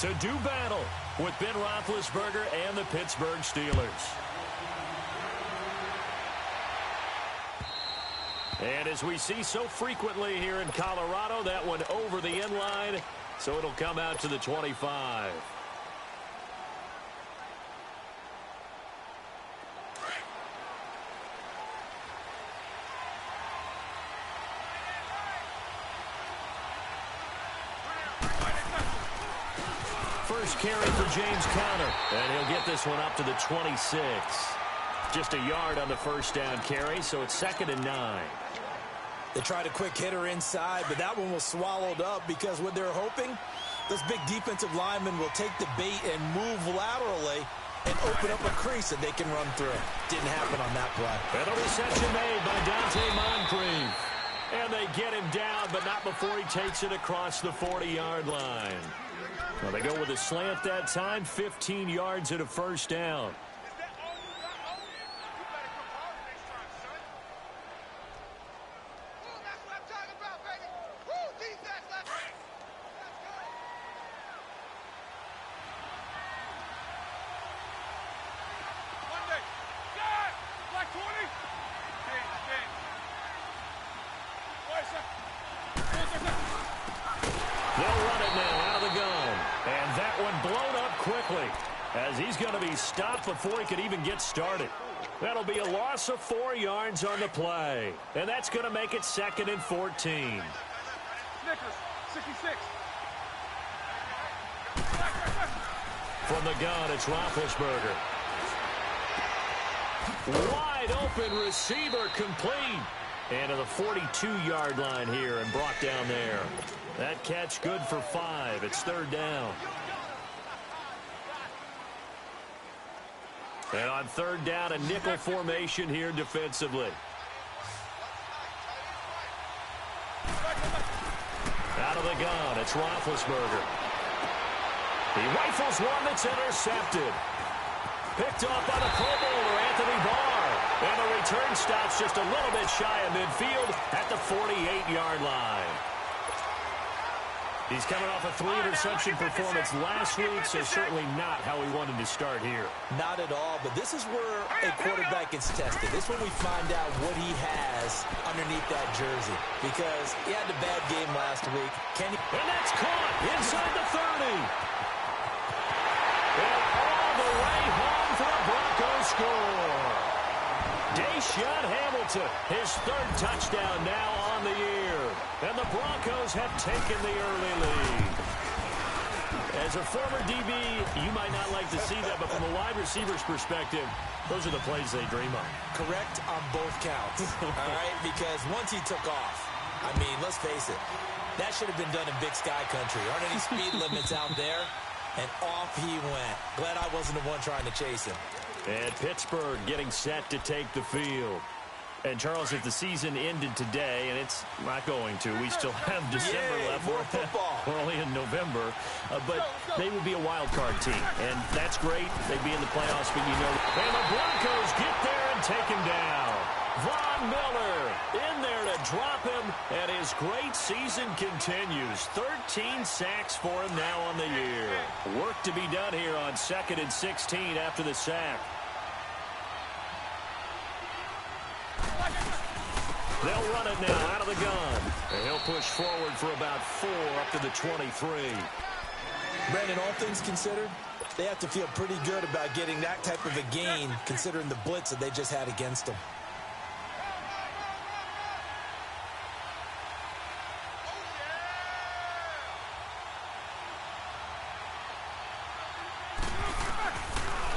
to do battle with Ben Roethlisberger and the Pittsburgh Steelers. And as we see so frequently here in Colorado, that one over the end line, so it'll come out to the 25. First carry for James Conner, and he'll get this one up to the 26. Just a yard on the first down carry, so it's 2nd and 9. They tried a quick hitter inside, but that one was swallowed up because what they're hoping, this big defensive lineman will take the bait and move laterally and open up a crease that they can run through. Didn't happen on that play. And a reception made by Dante Moncrief. And they get him down, but not before he takes it across the 40-yard line. Well, they go with a slant that time, 15 yards and a first down. As he's going to be stopped before he could even get started. That'll be a loss of 4 yards on the play. And that's going to make it 2nd and 14. Snickers, 66. From the gun, it's Roethlisberger. Wide open receiver complete. And to the 42-yard line here and brought down there. That catch good for 5. It's 3rd down. And on 3rd down, a nickel formation here defensively. Out of the gun, it's Roethlisberger. He rifles one that's intercepted. Picked off by the Pro Bowler, Anthony Barr. And the return stops just a little bit shy of midfield at the 48-yard line. He's coming off a 3-interception performance last week, so certainly not how he wanted to start here. Not at all, but this is where a quarterback gets tested. This is when we find out what he has underneath that jersey. Because he had a bad game last week. And that's caught inside the 30. And all the way home for a Broncos score. Deshaun Hamilton, his 3rd touchdown now on the year. And the Broncos have taken the early lead. As a former DB, you might not like to see that, but from a wide receiver's perspective, those are the plays they dream of. Correct on both counts, all right? Because once he took off, I mean, let's face it, that should have been done in Big Sky Country. Aren't any speed limits out there? And off he went. Glad I wasn't the one trying to chase him. And Pittsburgh getting set to take the field. And, Charles, if the season ended today, and it's not going to, we still have December left. More football. We're only in November. But they would be a wild card team. And that's great. They'd be in the playoffs, but you know. And the Broncos get there and take him down. Von Miller in there to drop him. And his great season continues. 13 sacks for him now on the year. Work to be done here on 2nd and 16 after the sack. They'll run it now out of the gun. And he'll push forward for about 4 up to the 23. Brandon, all things considered, they have to feel pretty good about getting that type of a gain considering the blitz that they just had against them.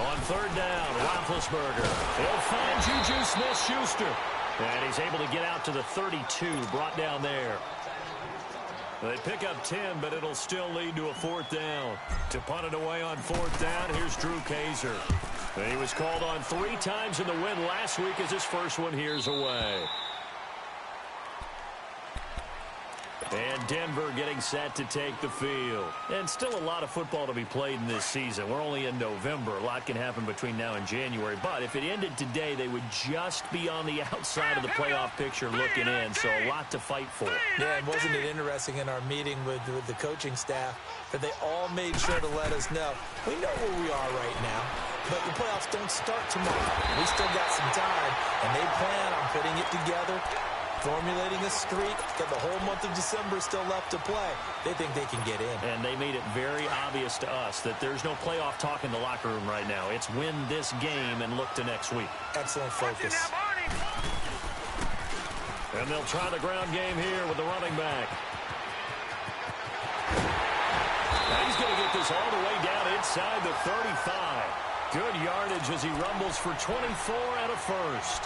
On 3rd down, Roethlisberger. He'll find Juju Smith-Schuster. And he's able to get out to the 32, brought down there. They pick up 10, but it'll still lead to a 4th down. To punt it away on 4th down, here's Drew Kaiser. He was called on 3 times in the win last week as his first one here's away. And Denver getting set to take the field. And still a lot of football to be played in this season. We're only in November. A lot can happen between now and January. But if it ended today, they would just be on the outside of the playoff picture looking in. So a lot to fight for. Yeah, and wasn't it interesting in our meeting with the coaching staff that they all made sure to let us know, we know where we are right now, but the playoffs don't start tomorrow. We still got some time, and they plan on putting it together, formulating a streak, got the whole month of December still left to play. They think they can get in. And they made it very obvious to us that there's no playoff talk in the locker room right now. It's win this game and look to next week. Excellent focus. And they'll try the ground game here with the running back. Now he's going to get this all the way down inside the 35. Good yardage as he rumbles for 24 and a first.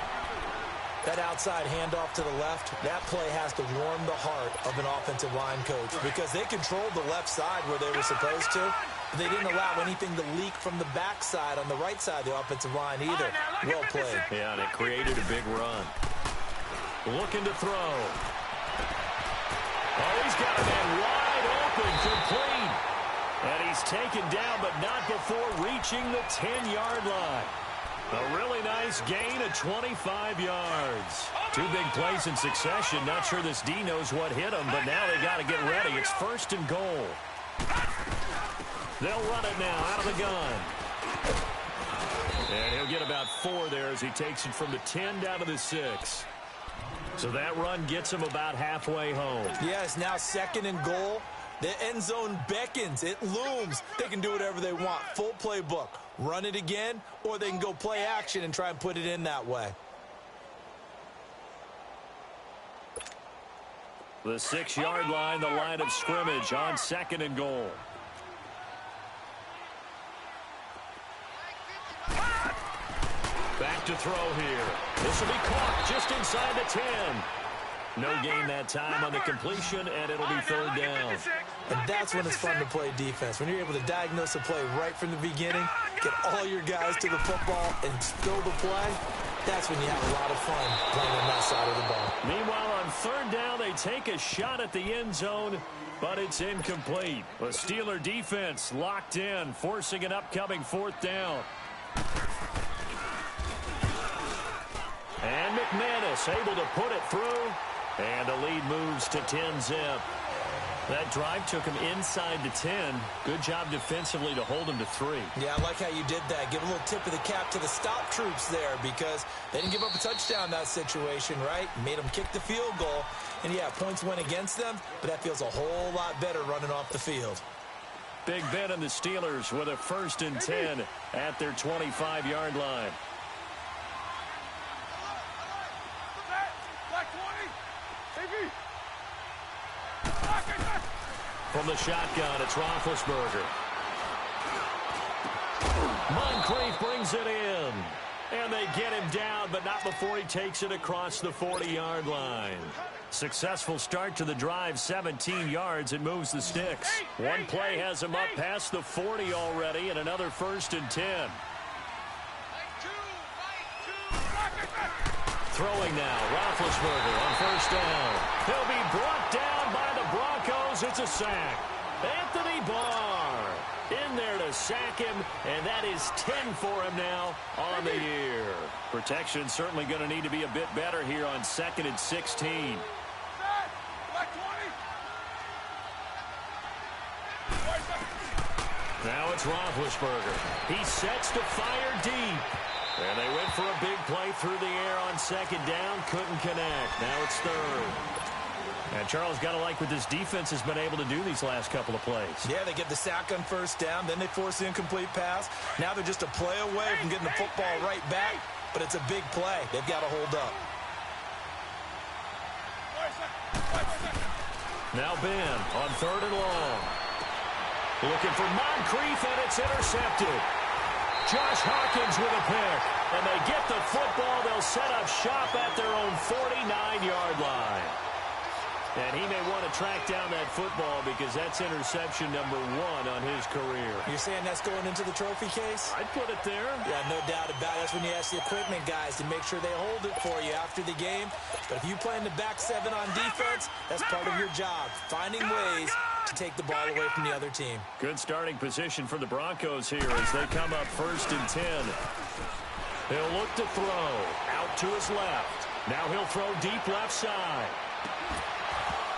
That outside handoff to the left, that play has to warm the heart of an offensive line coach because they controlled the left side where they were supposed to. But they didn't allow anything to leak from the backside on the right side of the offensive line either. Well played. Yeah, and it created a big run. Looking to throw. Oh, he's got a man wide open, complete. And he's taken down, but not before reaching the 10-yard line. A really nice gain of 25 yards. Two big plays in succession. Not sure this D knows what hit him, but now they got to get ready. It's first and goal. They'll run it now out of the gun. And he'll get about 4 there as he takes it from the 10 down to the 6. So that run gets him about halfway home. Yes, now second and goal. The end zone beckons. It looms. They can do whatever they want. Full playbook. Run it again, or they can go play action and try and put it in that way. The 6-yard line, the line of scrimmage on second and goal. Back to throw here. This will be caught just inside the 10. No gain that time on the completion, and it'll be third down. And that's when it's fun to play defense. When you're able to diagnose a play right from the beginning, get all your guys to the football, and fill the play, that's when you have a lot of fun playing on that side of the ball. Meanwhile, on third down, they take a shot at the end zone, but it's incomplete. The Steeler defense locked in, forcing an upcoming fourth down. And McManus able to put it through. And the lead moves to 10-zip. That drive took him inside the 10. Good job defensively to hold him to 3. Yeah, I like how you did that. Give a little tip of the cap to the stop troops there because they didn't give up a touchdown in that situation, right? Made them kick the field goal. And, yeah, points went against them, but that feels a whole lot better running off the field. Big Ben and the Steelers with a first and 10 at their 25-yard line. From the shotgun, it's Roethlisberger. Moncrief brings it in. And they get him down, but not before he takes it across the 40-yard line. Successful start to the drive, 17 yards. It moves the sticks. One play has him up past the 40 already, and another first and 10. Throwing now, Roethlisberger on first down. He'll be brought down by the Broncos. It's a sack. Anthony Barr in there to sack him, and that is 10 for him now on the year. Protection certainly going to need to be a bit better here on 2nd and 16. Now it's Roethlisberger. He sets to fire deep. And they went for a big play through the air on second down. Couldn't connect. Now it's third. And Charles, got to like what this defense has been able to do these last couple of plays. Yeah, they get the sack on first down. Then they force the incomplete pass. Now they're just a play away from getting the football right back. But it's a big play. They've got to hold up. Now Ben on third and long. Looking for Moncrief, and it's intercepted. Josh Hawkins with a pick. And they get the football. They'll set up shop at their own 49-yard line. And he may want to track down that football because that's interception number 1 on his career. You're saying that's going into the trophy case? I'd put it there. Yeah, no doubt about it. That's when you ask the equipment guys to make sure they hold it for you after the game. But if you play in the back seven on defense, that's part of your job, finding ways to take the ball away from the other team. Good starting position for the Broncos here as they come up 1st and 10. He'll look to throw. Out to his left. Now he'll throw deep left side.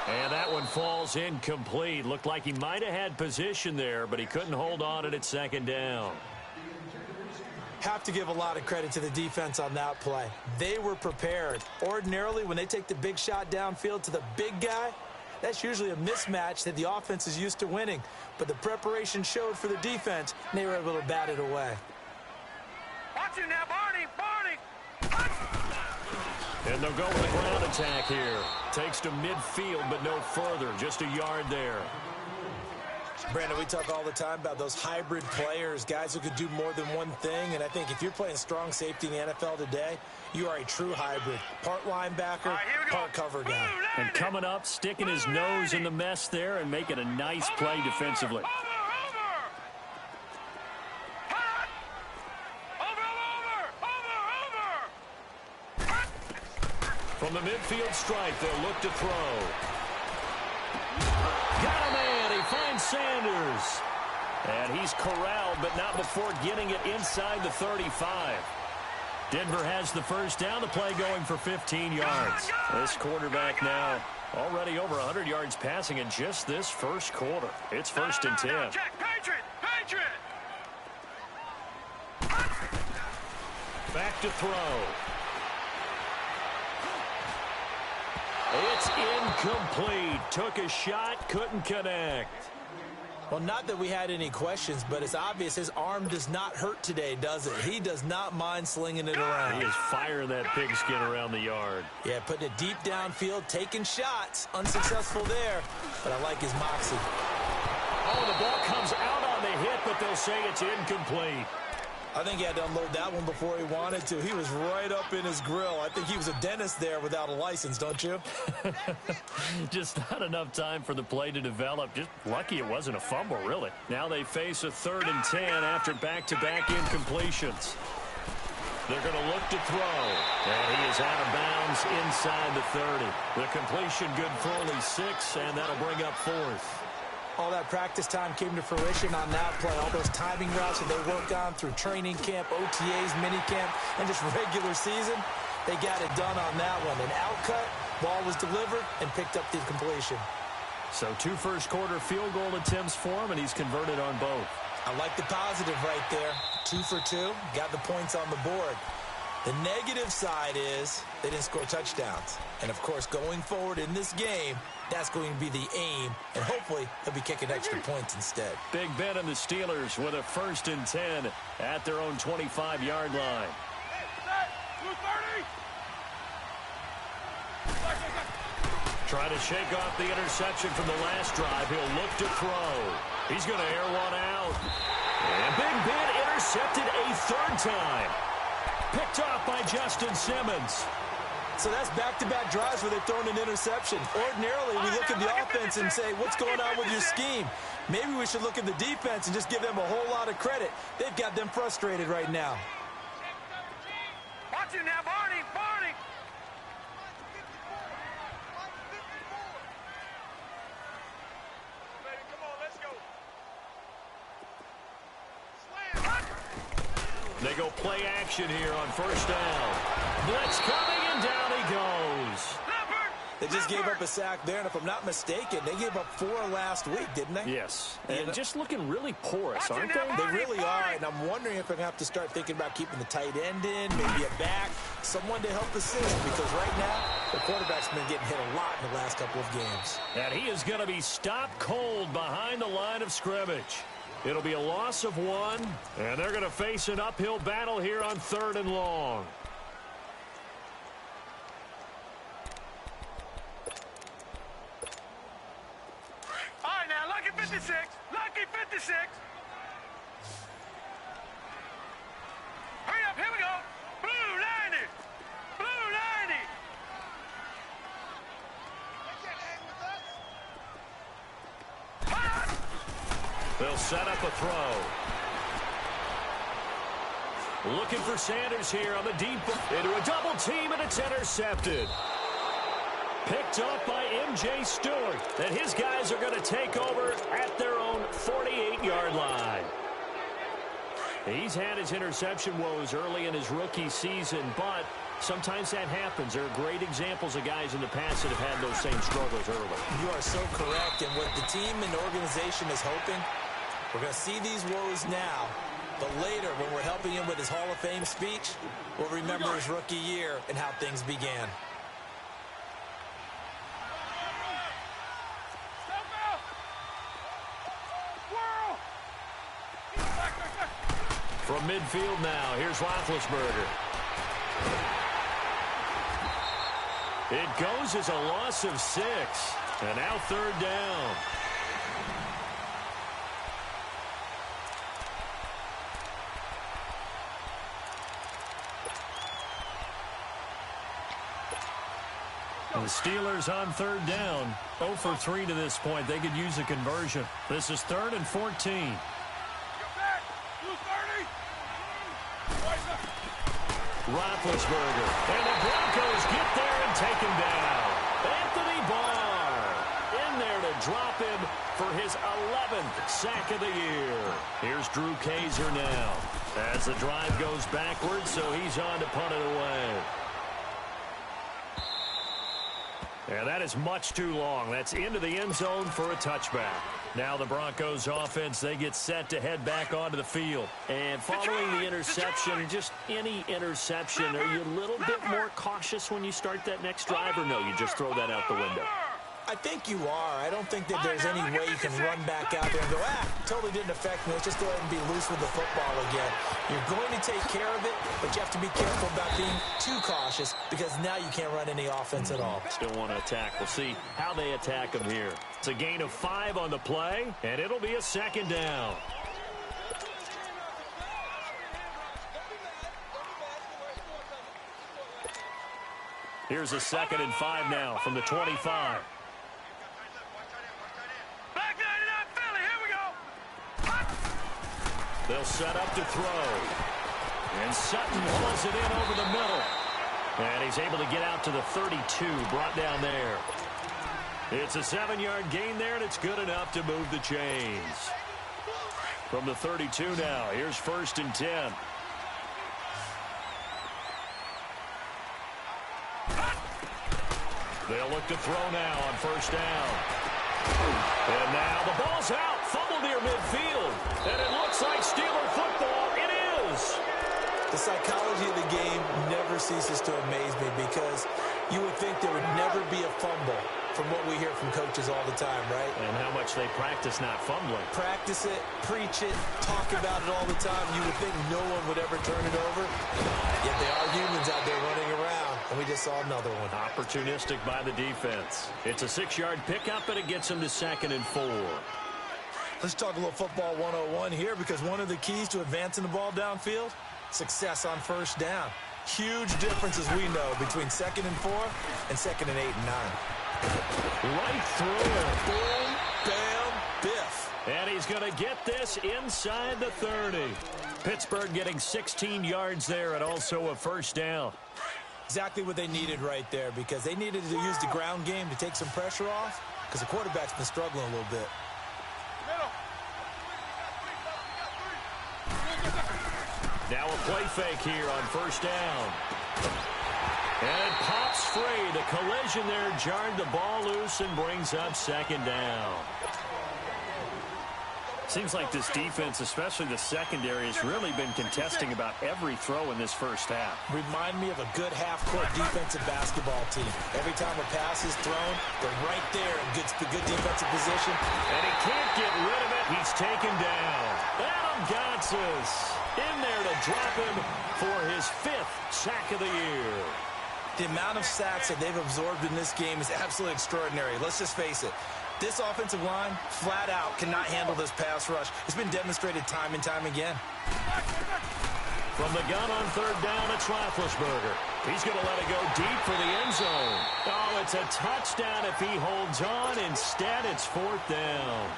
And that one falls incomplete. Looked like he might have had position there, but he couldn't hold on it at 2nd down. Have to give a lot of credit to the defense on that play. They were prepared. Ordinarily, when they take the big shot downfield to the big guy, that's usually a mismatch that the offense is used to winning. But the preparation showed for the defense, and they were able to bat it away. Watch you now, Barney! And they'll go with the ground attack here. Takes to midfield, but no further. Just a yard there. Brandon, we talk all the time about those hybrid players, guys who could do more than one thing. And I think if you're playing strong safety in the NFL today, you are a true hybrid. Part linebacker, part cover guy. And coming up, sticking his nose in the mess there and making a nice play defensively. From the midfield stripe, they'll look to throw. Got a man. He finds Sanders. And he's corralled, but not before getting it inside the 35. Denver has the first down. The play going for 15 yards. This quarterback now already over 100 yards passing in just this first quarter. It's 1st and 10. Back to throw. It's incomplete. Took a shot, couldn't connect. Well, not that we had any questions, but it's obvious his arm does not hurt today, does it? He does not mind slinging it around. He is firing that pigskin around the yard. Yeah, putting it deep downfield, taking shots. Unsuccessful there, but I like his moxie. Oh, the ball comes out on the hit, but they'll say it's incomplete. I think he had to unload that one before he wanted to. He was right up in his grill. I think he was a dentist there without a license, don't you? Just not enough time for the play to develop. Just lucky it wasn't a fumble, really. Now they face a 3rd and 10 after back-to-back incompletions. They're going to look to throw. And he is out of bounds inside the 30. The completion good for only 6, and that'll bring up 4th. All that practice time came to fruition on that play. All those timing routes that they work on through training camp, OTAs, minicamp, and just regular season, they got it done on that one. An out-cut, ball was delivered, and picked up the completion. So 2 first-quarter field goal attempts for him, and he's converted on both. I like the positive right there. 2 for 2, got the points on the board. The negative side is they didn't score touchdowns. And, of course, going forward in this game, that's going to be the aim, and hopefully he'll be kicking extra points instead. Big Ben and the Steelers with a 1st and 10 at their own 25-yard line. Trying to shake off the interception from the last drive. He'll look to throw. He's going to air one out. And Big Ben intercepted a 3rd time. Picked off by Justin Simmons. So that's back-to-back drives where they've thrown an interception. Ordinarily, we look at the offense and say, what's going on with your scheme? Maybe we should look at the defense and just give them a whole lot of credit. They've got them frustrated right now. Watch you now, Barney! They go play action here on 1st down. Blitz coming, and down he goes. They just gave up a sack there, and if I'm not mistaken, they gave up 4 last week, didn't they? Yes, and just looking really porous, aren't they? They really are, and I'm wondering if I'm going to have to start thinking about keeping the tight end in, maybe a back, someone to help assist, because right now, the quarterback's been getting hit a lot in the last couple of games. And he is going to be stopped cold behind the line of scrimmage. It'll be a loss of 1, and they're going to face an uphill battle here on 3rd and long. All right, now, lucky 56. Lucky 56. Hurry up, here we go. Blue 90. Blue 90. They'll They'll set up a throw. Looking for Sanders here on the deep into a double team, and it's intercepted. Picked up by M.J. Stewart. And his guys are going to take over at their own 48-yard line. He's had his interception woes early in his rookie season, but sometimes that happens. There are great examples of guys in the past that have had those same struggles early. You are so correct. And what the team and the organization is hoping, we're going to see these woes now. But later, when we're helping him with his Hall of Fame speech, we'll remember his rookie year and how things began. From midfield now, here's Roethlisberger. It goes as a loss of 6. And now 3rd down. The Steelers on 3rd down. 0 for 3 to this point. They could use a conversion. This is 3rd and 14. Roethlisberger. And the Broncos get there and take him down. Anthony Barr in there to drop him for his 11th sack of the year. Here's Drew Kaiser now as the drive goes backwards, so he's on to punt it away. And that is much too long. That's into the end zone for a touchback. Now the Broncos offense, they get set to head back onto the field. And following the interception, just any interception, are you a little bit more cautious when you start that next drive, or no, you just throw that out the window? I think you are. I don't think that there's any way you can run back out there and go, totally didn't affect me. Let's just go ahead and be loose with the football again. You're going to take care of it, but you have to be careful about being too cautious because now you can't run any offense at all. Still want to attack. We'll see how they attack him here. It's a gain of 5 on the play, and it'll be a 2nd down. Here's a 2nd and 5 now from the 25. They'll set up to throw. And Sutton hauls it in over the middle. And he's able to get out to the 32, brought down there. It's a 7-yard gain there, and it's good enough to move the chains. From the 32 now, here's 1st and 10. They'll look to throw now on 1st down. And now the ball's out. Fumble near midfield. And it looks like Steeler football. It is. The psychology of the game never ceases to amaze me because you would think there would never be a fumble from what we hear from coaches all the time, right? And how much they practice not fumbling. Practice it, preach it, talk about it all the time. You would think no one would ever turn it over. Yet there are humans out there running around, and we just saw another one. Opportunistic by the defense. It's a 6-yard pickup, and it gets them to 2nd and 4. Let's talk a little football 101 here because one of the keys to advancing the ball downfield, success on 1st down. Huge difference, as we know, between 2nd and 4 and 2nd and 8 and 9. Right through. Boom, bam, biff. And he's going to get this inside the 30. Pittsburgh getting 16 yards there and also a 1st down. Exactly what they needed right there because they needed to use the ground game to take some pressure off because the quarterback's been struggling a little bit. Now a play fake here on 1st down. And it pops free. The collision there jarred the ball loose and brings up 2nd down. Seems like this defense, especially the secondary, has really been contesting about every throw in this 1st half. Remind me of a good half-court defensive basketball team. Every time a pass is thrown, they're right there in good defensive position. And he can't get rid of it. He's taken down. Adam Gotsis in there to drop him for his 5th sack of the year. The amount of sacks that they've absorbed in this game is absolutely extraordinary. Let's just face it. This offensive line, flat out, cannot handle this pass rush. It's been demonstrated time and time again. From the gun on 3rd down, it's Roethlisberger. He's going to let it go deep for the end zone. Oh, it's a touchdown if he holds on. Instead, it's 4th down.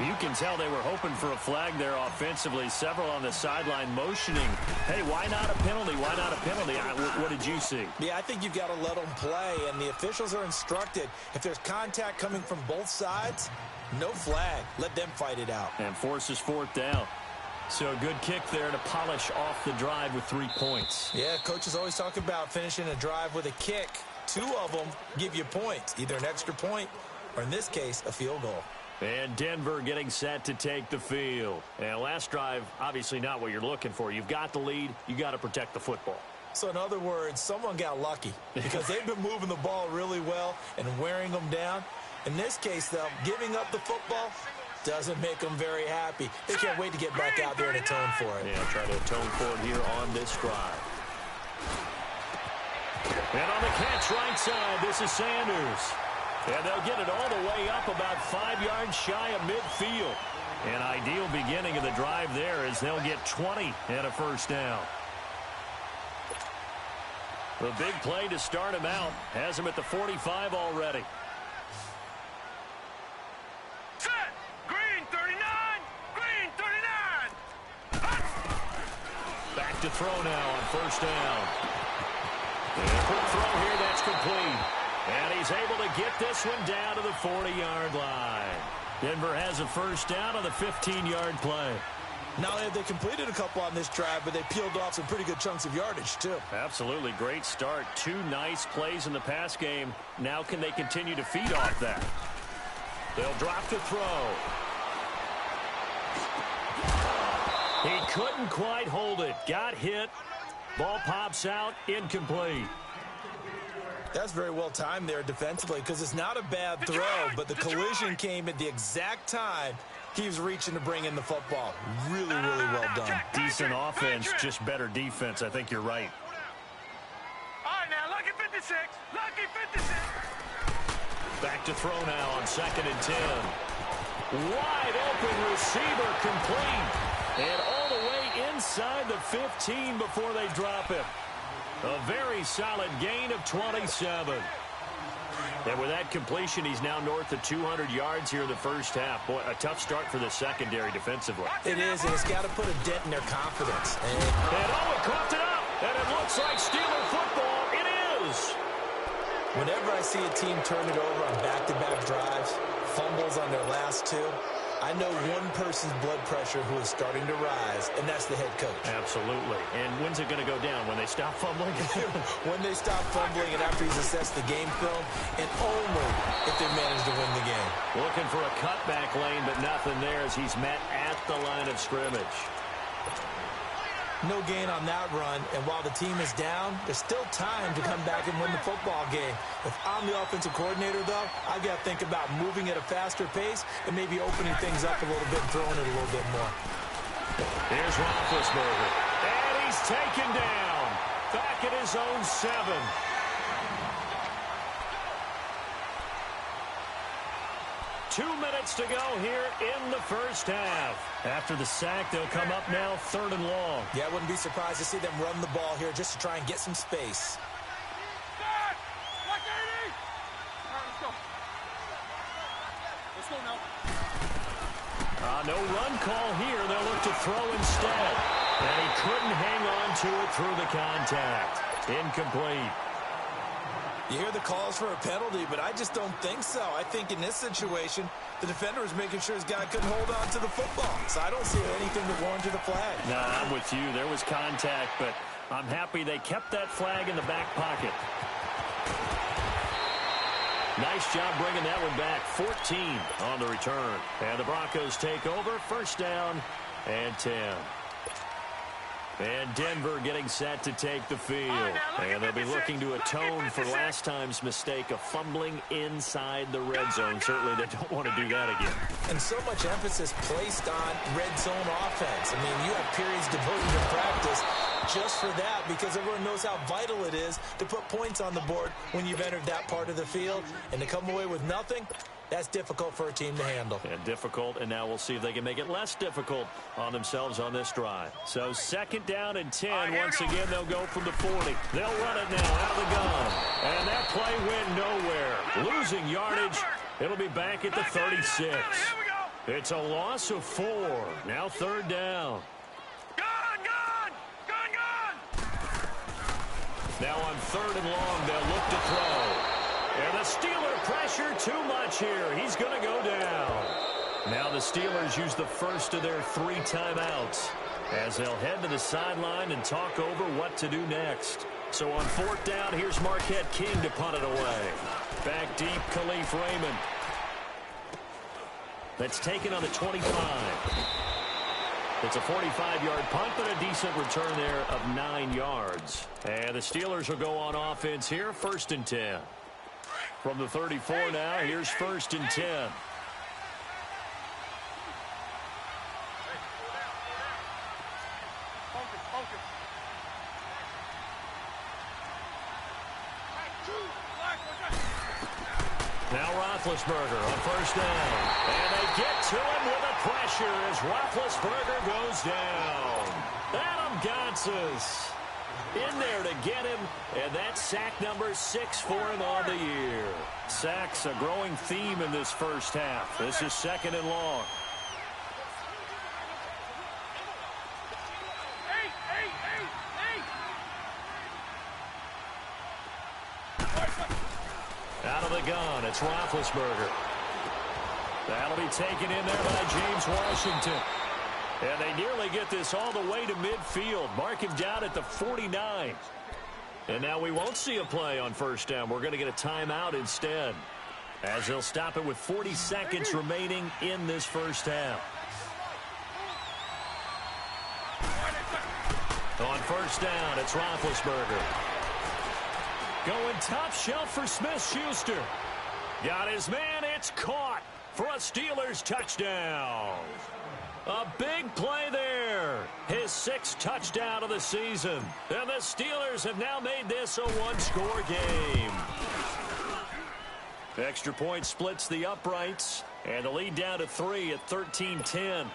You can tell they were hoping for a flag there offensively. Several on the sideline motioning, hey, why not a penalty? Why not a penalty? What did you see? Yeah, I think you've got to let them play, and the officials are instructed, if there's contact coming from both sides, no flag. Let them fight it out. And forces fourth down. So a good kick there to polish off the drive with 3 points. Yeah, coaches always talk about finishing a drive with a kick. 2 of them give you points, either an extra point or, in this case, a field goal. And Denver getting set to take the field. And last drive, obviously not what you're looking for. You've got the lead. You got to protect the football. So, in other words, someone got lucky because they've been moving the ball really well and wearing them down. In this case, though, giving up the football doesn't make them very happy. They can't wait to get back out there and atone for it. Yeah, try to atone for it here on this drive. And on the catch right side, this is Sanders. And they'll get it all the way up about 5 yards shy of midfield. An ideal beginning of the drive there as they'll get 20 and a first down. The big play to start him out has him at the 45 already. Set. Green 39. Green 39. Back to throw now on first down. And a quick throw here, that's complete. And he's able to get this one down to the 40-yard line. Denver has a first down on the 15-yard play. Not only have they completed a couple on this drive, but they peeled off some pretty good chunks of yardage, too. Absolutely. Great start. 2 nice plays in the pass game. Now can they continue to feed off that? They'll drop to throw. He couldn't quite hold it. Got hit. Ball pops out. Incomplete. That's very well timed there defensively because it's not a bad throw, but the collision came at the exact time he was reaching to bring in the football. Really, really well done. Decent offense, just better defense. I think you're right. All right, now, lucky 56. Lucky 56. Back to throw now on 2nd and 10. Wide open receiver complete. And all the way inside the 15 before they drop him. A very solid gain of 27. And with that completion, he's now north of 200 yards here in the first half. Boy, a tough start for the secondary defensively. It is, and it's got to put a dent in their confidence. And oh, it coughed it up. And it looks like Steeler football. It is. Whenever I see a team turn it over on back-to-back drives, fumbles on their last 2, I know one person's blood pressure who is starting to rise, and that's the head coach. Absolutely. And when's it going to go down? When they stop fumbling? When they stop fumbling and after he's assessed the game film, and only if they manage to win the game. Looking for a cutback lane, but nothing there as he's met at the line of scrimmage. No gain on that run, and while the team is down, there's still time to come back and win the football game. If I'm the offensive coordinator, though, I've got to think about moving at a faster pace and maybe opening things up a little bit and throwing it a little bit more. Here's Roethlisberger, and he's taken down. Back at his own 7. 2 minutes to go here in the first half. After the sack, they'll come up now 3rd and long. Yeah, I wouldn't be surprised to see them run the ball here just to try and get some space. Set. Like 80. All right, let's go. Let's go now. No run call here. They'll look to throw instead. And he couldn't hang on to it through the contact. Incomplete. You hear the calls for a penalty, but I just don't think so. I think in this situation, the defender was making sure his guy couldn't hold on to the football. So I don't see anything that warranted a flag. No, I'm with you. There was contact, but I'm happy they kept that flag in the back pocket. Nice job bringing that one back. 14 on the return. And the Broncos take over. First down and 10. And Denver getting set to take the field. And they'll be looking to atone for last time's mistake of fumbling inside the red zone. Certainly they don't want to do that again. And so much emphasis placed on red zone offense. I mean, you have periods devoted to practice just for that because everyone knows how vital it is to put points on the board when you've entered that part of the field. And to come away with nothing, that's difficult for a team to handle. And difficult, and now we'll see if they can make it less difficult on themselves on this drive. So 2nd down and 10. Once again, they'll go from the 40. They'll run it now out of the gun. And that play went nowhere. Losing yardage. It'll be back at the 36. Here we go. It's a loss of 4. Now 3rd down. Now on 3rd and long, they'll look to throw. And the Steeler pressure too much here. He's going to go down. Now the Steelers use the first of their 3 timeouts as they'll head to the sideline and talk over what to do next. So on 4th down, here's Marquette King to punt it away. Back deep, Khalif Raymond. That's taken on the 25. It's a 45-yard punt, but a decent return there of 9 yards. And the Steelers will go on offense here, 1st and 10. From the 34 now, here's 1st and 10. Now Roethlisberger on 1st down. And they get to him with a pressure as Roethlisberger goes down. Adam Gotsis in there to get him, and that's sack number 6 for him on the year. Sacks a growing theme in this first half. This is 2nd and long. Out of the gun, it's Roethlisberger. That'll be taken in there by James Washington. And they nearly get this all the way to midfield. Mark him down at the 49. And now we won't see a play on 1st down. We're going to get a timeout instead, as they'll stop it with 40 seconds remaining in this first half. On 1st down, it's Roethlisberger. Going top shelf for Smith-Schuster. Got his man. It's caught for a Steelers touchdown. A big play there. His 6th touchdown of the season. And the Steelers have now made this a 1-score game. Extra point splits the uprights. And the lead down to 3 at 13-10.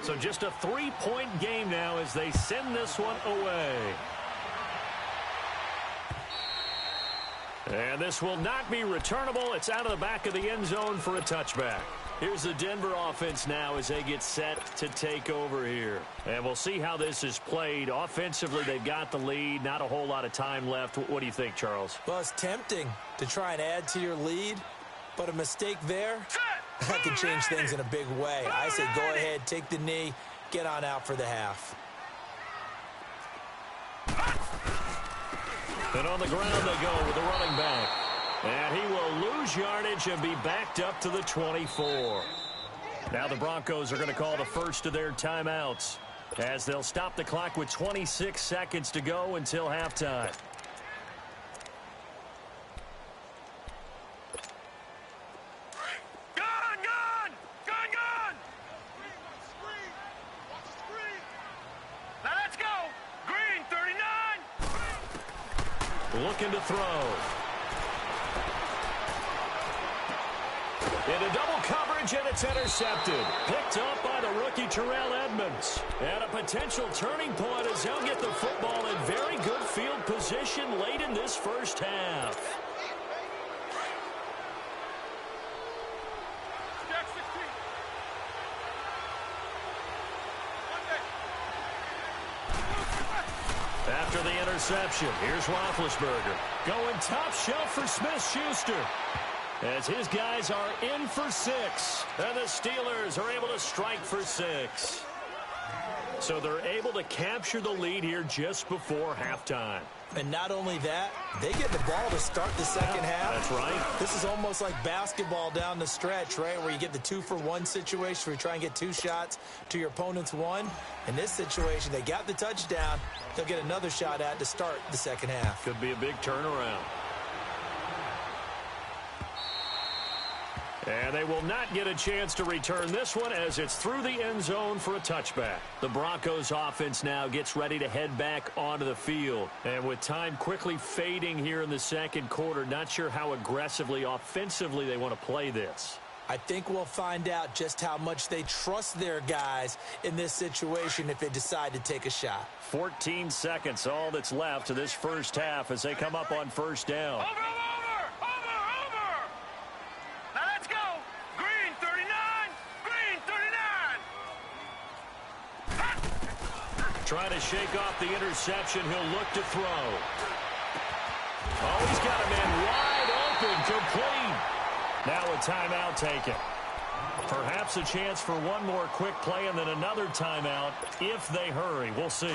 So just a 3-point game now as they send this one away. And this will not be returnable. It's out of the back of the end zone for a touchback. Here's the Denver offense now as they get set to take over here. And we'll see how this is played. Offensively, they've got the lead. Not a whole lot of time left. What do you think, Charles? Well, it's tempting to try and add to your lead, but a mistake there, that can change things in a big way. I say go ahead, take the knee, get on out for the half. And on the ground they go with the running back. And he will lose yardage and be backed up to the 24. Now the Broncos are going to call the first of their timeouts, as they'll stop the clock with 26 seconds to go until halftime. Looking to throw. Into double coverage, and it's intercepted. Picked up by the rookie Terrell Edmonds. And a potential turning point as he'll get the football in very good field position late in this first half. After the interception, here's Roethlisberger. Going top shelf for Smith-Schuster, as his guys are in for 6. And the Steelers are able to strike for 6. So they're able to capture the lead here just before halftime. And not only that, they get the ball to start the second half. That's right. This is almost like basketball down the stretch, right, where you get the 2-for-1 situation where you try and get 2 shots to your opponent's 1. In this situation, they got the touchdown. They'll get another shot at to start the second half. Could be a big turnaround. And they will not get a chance to return this one as it's through the end zone for a touchback. The Broncos offense now gets ready to head back onto the field. And with time quickly fading here in the second quarter, not sure how aggressively, offensively they want to play this. I think we'll find out just how much they trust their guys in this situation if they decide to take a shot. 14 seconds, all that's left to this first half as they come up on first down. Over! Trying to shake off the interception. He'll look to throw. Oh, he's got a man wide open, complete. Now a timeout taken. Perhaps a chance for one more quick play and then another timeout if they hurry. We'll see.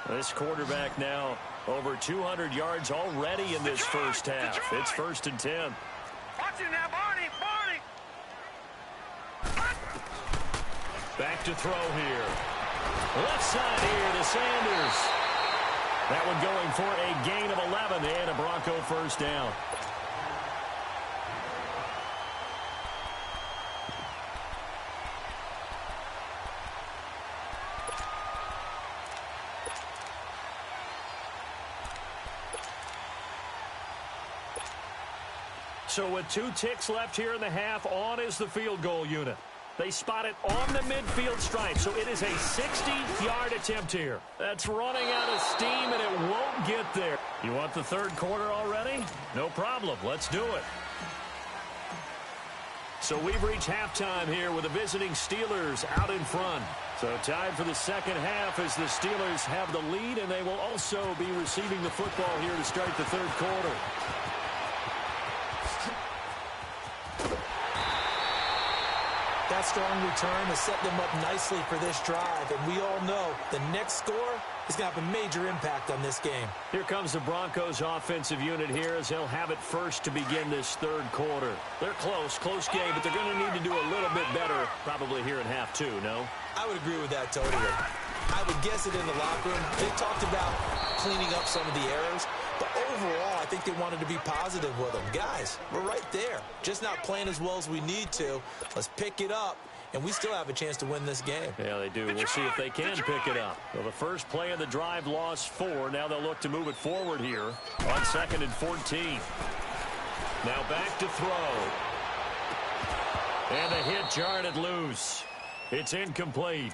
This quarterback now over 200 yards already in this first half. It's 1st and 10. Watch it now, Barney, Barney. Back to throw here. Left side here to Sanders. That one going for a gain of 11 and a Bronco first down. So with 2 ticks left here in the half, on is the field goal unit. They spot it on the midfield stripe, so it is a 60-yard attempt here. That's running out of steam, and it won't get there. You want the third quarter already? No problem. Let's do it. So we've reached halftime here with the visiting Steelers out in front. So time for the second half as the Steelers have the lead, and they will also be receiving the football here to start the third quarter. That strong return has set them up nicely for this drive, and we all know the next score is going to have a major impact on this game. Here comes the Broncos offensive unit here as they'll have it first to begin this third quarter. They're close game, but they're going to need to do a little bit better probably here in half 2, no? I would agree with that totally. I would guess it in the locker room. They talked about cleaning up some of the errors, but overall, I think they wanted to be positive with them. Guys, we're right there. Just not playing as well as we need to. Let's pick it up, and we still have a chance to win this game. Yeah, they do. We'll see if they can pick it up. Well, the first play of the drive lost 4. Now they'll look to move it forward here on 2nd and 14. Now back to throw. And the hit jarred it loose. It's incomplete.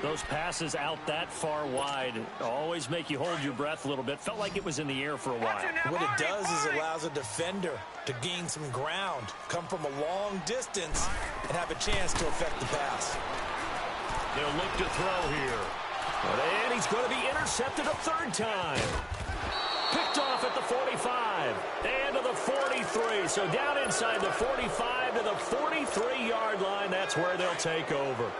Those passes out that far wide always make you hold your breath a little bit. Felt like it was in the air for a while. What it does is it allows a defender to gain some ground, come from a long distance, and have a chance to affect the pass. They'll look to throw here. And he's going to be intercepted a third time. Picked off at the 45 and to the 43. So down inside the 45 to the 43-yard line. That's where they'll take over.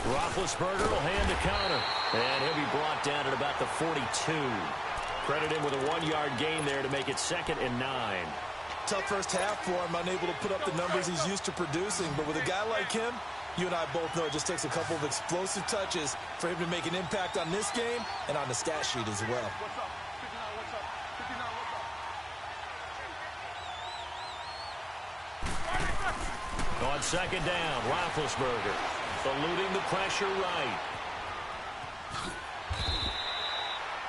Roethlisberger will hand to counter. And he'll be brought down at about the 42. Credit him with a 1-yard gain there to make it 2nd and 9. Tough first half for him, unable to put up the numbers he's used to producing. But with a guy like him, you and I both know it just takes a couple of explosive touches for him to make an impact on this game and on the stat sheet as well. On 2nd down, Roethlisberger eluding the pressure right.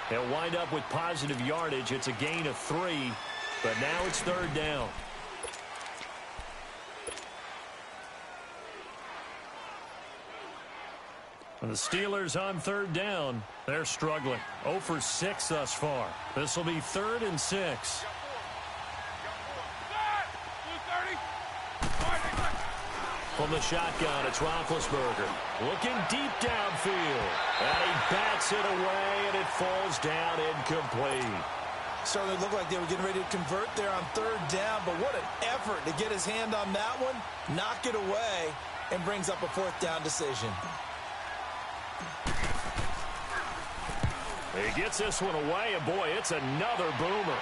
They'll wind up with positive yardage. It's a gain of 3, but now it's 3rd down. And the Steelers on 3rd down. They're struggling. 0 for 6 thus far. This will be 3rd and 6. From the shotgun, it's Roethlisberger. Looking deep downfield. And he bats it away, and it falls down incomplete. Certainly looked like they were getting ready to convert there on 3rd down, but what an effort to get his hand on that one, knock it away, and brings up a 4th down decision. He gets this one away, and boy, it's another boomer.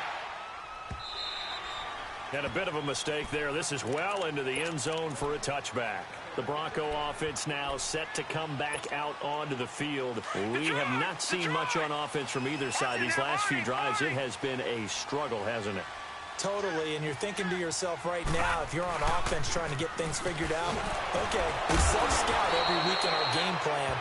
And a bit of a mistake there. This is well into the end zone for a touchback. The Bronco offense now set to come back out onto the field. We have not seen much on offense from either side. These last few drives, it has been a struggle, hasn't it? Totally, and you're thinking to yourself right now, if you're on offense trying to get things figured out, okay, we self-scout every week in our game plan.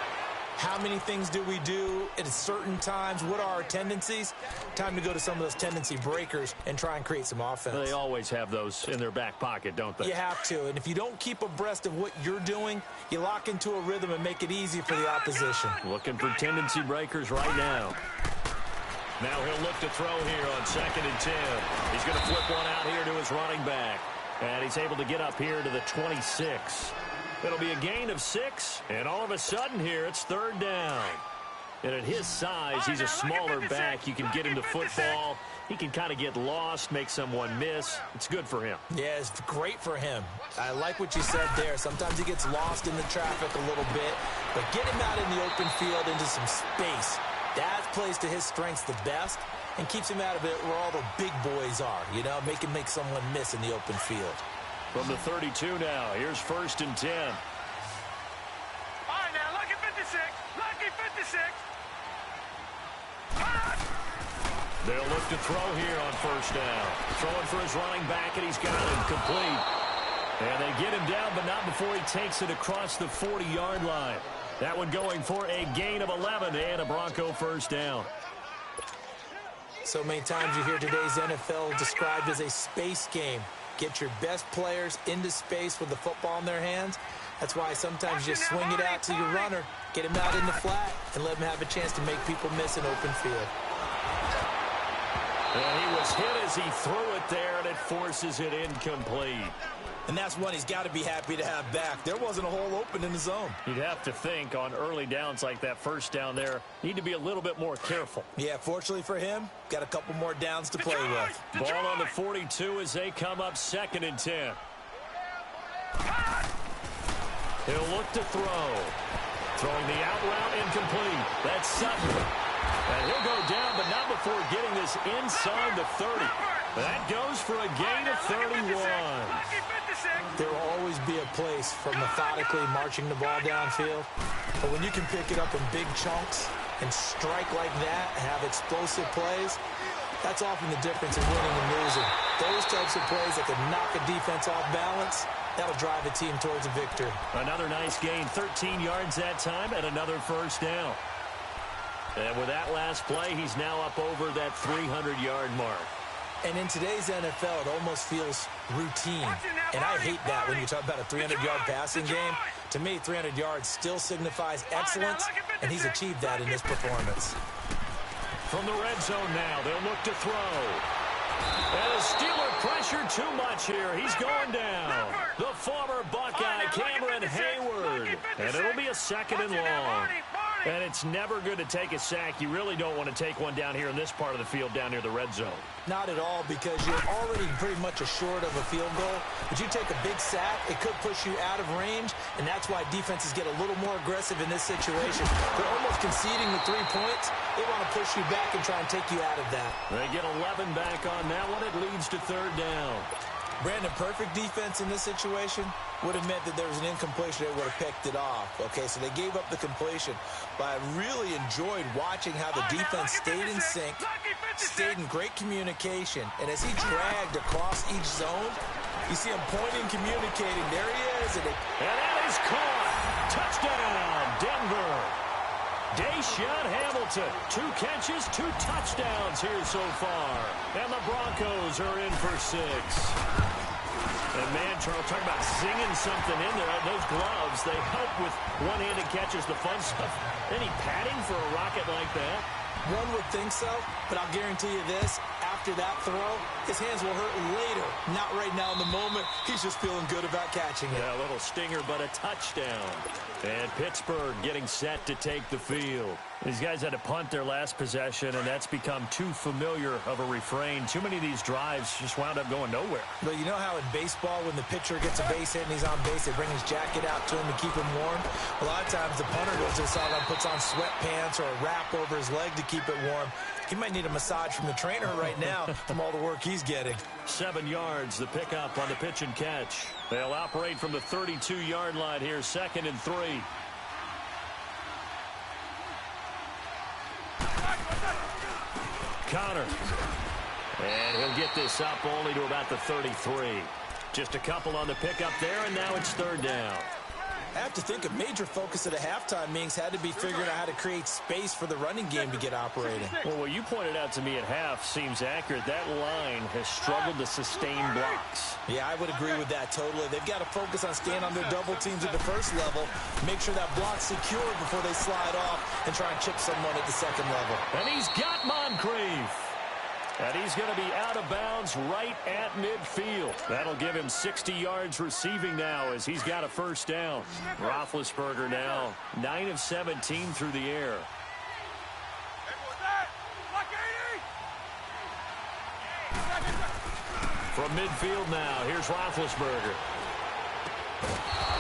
How many things do we do at certain times? What are our tendencies? Time to go to some of those tendency breakers and try and create some offense. They always have those in their back pocket, don't they? You have to, and if you don't keep abreast of what you're doing, you lock into a rhythm and make it easy for the opposition. Looking for tendency breakers right now. Now he'll look to throw here on 2nd and 10. He's going to flip one out here to his running back. And he's able to get up here to the 26. It'll be a gain of 6, and all of a sudden here, it's third down. And at his size, he's a smaller back. You can get into football. He can kind of get lost, make someone miss. It's good for him. Yeah, it's great for him. I like what you said there. Sometimes he gets lost in the traffic a little bit, but get him out in the open field into some space. That plays to his strengths the best and keeps him out of it where all the big boys are, you know, make someone miss in the open field. From the 32 now, here's 1st and 10. All right, now, lucky 56. Lucky 56. They'll look to throw here on 1st down. Throwing for his running back, and he's got it complete. And they get him down, but not before he takes it across the 40-yard line. That one going for a gain of 11 and a Bronco 1st down. So many times you hear today's NFL described as a space game. Get your best players into space with the football in their hands. That's why sometimes you just swing it out to your runner, get him out in the flat, and let him have a chance to make people miss an open field. And he was hit as he threw it there, and it forces it incomplete. And that's one he's got to be happy to have back. There wasn't a hole open in the zone. You'd have to think on early downs like that 1st down there, need to be a little bit more careful. Yeah, fortunately for him, got a couple more downs to play with. Ball on the 42 as they come up 2nd and 10. He'll look to throw. Throwing the out route incomplete. That's Sutton. And he'll go down, but not before getting this inside the 30. That goes for a gain of 31. There will always be a place for methodically marching the ball downfield. But when you can pick it up in big chunks and strike like that and have explosive plays, that's often the difference in winning and losing. Those types of plays that can knock a defense off balance, that'll drive a team towards a victory. Another nice gain, 13 yards that time, and another 1st down. And with that last play, he's now up over that 300-yard mark. And in today's NFL, it almost feels routine. And I hate that when you talk about a 300-yard passing game. To me, 300 yards still signifies excellence, and he's achieved that in this performance. From the red zone now, they'll look to throw. And the Steeler pressure too much here. He's going down. The former Buckeye, Cameron Hayward. And it'll be a 2nd and long. And it's never good to take a sack. You really don't want to take one down here in this part of the field down near the red zone. Not at all, because you're already pretty much assured of a field goal. But you take a big sack, it could push you out of range, and that's why defenses get a little more aggressive in this situation. They're almost conceding the 3 points. They want to push you back and try and take you out of that. They get 11 back on that one. It leads to 3rd down. Brandon, perfect defense in this situation would have meant that there was an incompletion. They would have picked it off. Okay, so they gave up the completion. But I really enjoyed watching how the defense stayed in sync, stayed in great communication. And as he dragged across each zone, you see him pointing, communicating. There he is. And that is caught. Touchdown, Denver. Deshaun Hamilton, 2 catches, 2 touchdowns here so far. And the Broncos are in for 6. And man, Charles, talk about singing something in there. Those gloves, they help with one-handed catches, the fun stuff. Any padding for a rocket like that? One would think so, but I'll guarantee you this. After that throw, his hands will hurt later. Not right now in the moment. He's just feeling good about catching it. Yeah, a little stinger, but a touchdown. And Pittsburgh getting set to take the field. These guys had to punt their last possession, and that's become too familiar of a refrain. Too many of these drives just wound up going nowhere. But you know how in baseball, when the pitcher gets a base hit and he's on base, they bring his jacket out to him to keep him warm? A lot of times the punter goes to the sideline, puts on sweatpants or a wrap over his leg to keep it warm. He might need a massage from the trainer right now from all the work he's getting. 7 yards, the pickup on the pitch and catch. They'll operate from the 32-yard line here, 2nd and 3. Connor. And he'll get this up only to about the 33. Just a couple on the pickup there, and now it's 3rd down. I have to think a major focus of the halftime meetings had to be figuring out how to create space for the running game to get operating. Well, what you pointed out to me at half seems accurate. That line has struggled to sustain blocks. Yeah, I would agree with that totally. They've got to focus on staying on their double teams at the first level, make sure that block's secure before they slide off and try and chip someone at the 2nd level. And he's got Moncrief. And he's going to be out of bounds right at midfield. That'll give him 60 yards receiving now as he's got a first down. Roethlisberger now 9 of 17 through the air. From midfield now, here's Roethlisberger.